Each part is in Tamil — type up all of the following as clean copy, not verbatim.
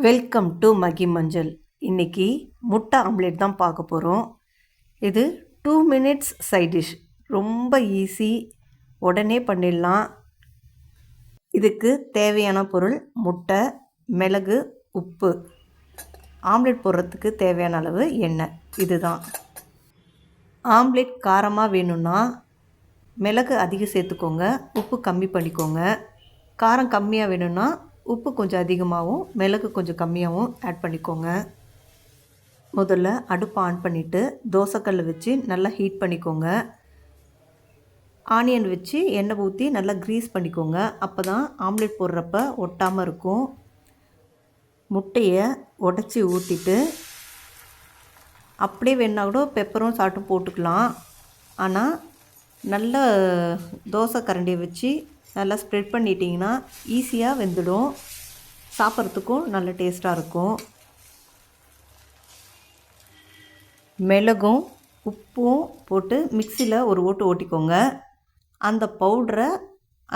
வெல்கம் டு மகி மஞ்சள். இன்றைக்கி முட்டை ஆம்லேட் தான் பார்க்க போகிறோம். இது 2 மினிட்ஸ் சைட் டிஷ். ரொம்ப ஈஸி, உடனே பண்ணிடலாம். இதுக்கு தேவையான பொருள் முட்டை, மிளகு, உப்பு. ஆம்லேட் போடுறதுக்கு தேவையான அளவு எண்ணெய். இதுதான். ஆம்லேட் காரமாக வேணும்னா மிளகு அதிகம் சேர்த்துக்கோங்க, உப்பு கம்மி பண்ணிக்கோங்க. காரம் கம்மியாக வேணும்னா உப்பு கொஞ்சம் அதிகமாகவும் மிளகு கொஞ்சம் கம்மியாகவும் ஆட் பண்ணிக்கோங்க. முதல்ல அடுப்பை ஆன் பண்ணிவிட்டு தோசைக்கல் வச்சு நல்லா ஹீட் பண்ணிக்கோங்க. ஆனியன் வச்சு எண்ணெய் ஊற்றி நல்லா க்ரீஸ் பண்ணிக்கோங்க. அப்போ தான் ஆம்லேட் போடுறப்ப ஒட்டாமல் இருக்கும். முட்டையை உடச்சி ஊற்றிட்டு அப்படியே வேணா கூட பெப்பரும் சால்ட்டும் போட்டுக்கலாம். ஆனால் நல்ல தோசை கரண்டியை வச்சு நல்லா ஸ்ப்ரெட் பண்ணிட்டிங்கன்னா ஈஸியாக வெந்துடும். சாப்பிட்றதுக்கும் நல்ல டேஸ்ட்டாக இருக்கும். மிளகும் உப்பும் போட்டு மிக்சியில் ஒரு ஓட்டிக்கோங்க. அந்த பவுடரை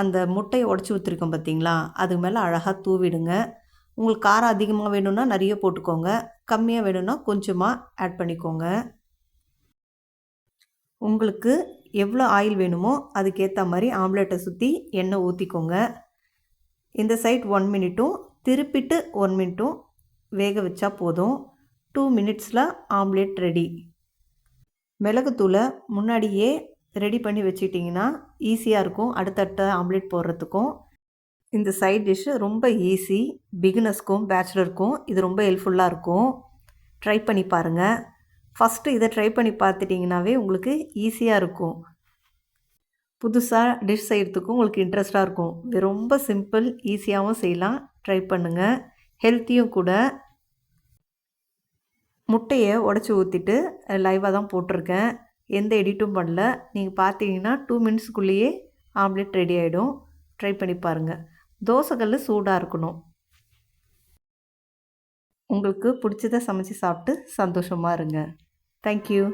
அந்த முட்டையை உடச்சி ஊற்றிருக்கோம் பார்த்திங்களா, அது மேலே அழகாக தூவிடுங்க. உங்களுக்கு காரம் அதிகமாக வேணும்னா நிறைய போட்டுக்கோங்க, கம்மியாக வேணும்னா கொஞ்சமாக ஆட் பண்ணிக்கோங்க. உங்களுக்கு எவ்வளோ ஆயில் வேணுமோ அதுக்கேற்ற மாதிரி ஆம்லேட்டை சுற்றி எண்ணெய் ஊற்றிக்கோங்க. இந்த சைட் 1 மினிட்டும் திருப்பிட்டு 1 மினிட்டும் வேக வச்சா போதும். 2 மினிட்ஸில் ஆம்லேட் ரெடி. மிளகுத்தூளை முன்னாடியே ரெடி பண்ணி வச்சிட்டிங்கன்னா ஈஸியாக இருக்கும் அடுத்தடுத்த ஆம்லேட் போடுறதுக்கும். இந்த சைட் டிஷ்ஷு ரொம்ப ஈஸி. பிகினர்ஸ்க்கும் பேச்சுலருக்கும் இது ரொம்ப ஹெல்ப்ஃபுல்லாக இருக்கும். ட்ரை பண்ணி பாருங்கள். ஃபஸ்ட்டு இதை ட்ரை பண்ணி பார்த்துட்டிங்கனாவே உங்களுக்கு ஈஸியாக இருக்கும். புதுசாக டிஷ் செய்கிறதுக்கும் உங்களுக்கு இன்ட்ரெஸ்ட்டாக இருக்கும். இது ரொம்ப சிம்பிள், ஈஸியாகவும் செய்யலாம். ட்ரை பண்ணுங்கள். ஹெல்த்தியும் கூட. முட்டையை உடச்சி ஊற்றிட்டு லைவாக தான் போட்டிருக்கேன், எந்த எடிட்டும் பண்ணல. நீங்கள் பார்த்தீங்கன்னா 2 மினிட்ஸ்க்குள்ளேயே ஆம்லேட் ரெடி ஆகிடும். ட்ரை பண்ணி பாருங்கள். தோசைக்கல் சூடாக இருக்கணும். உங்களுக்கு பிடிச்சதை சமைச்சு சாப்பிட்டு சந்தோஷமாக இருங்க. தேங்க்யூ.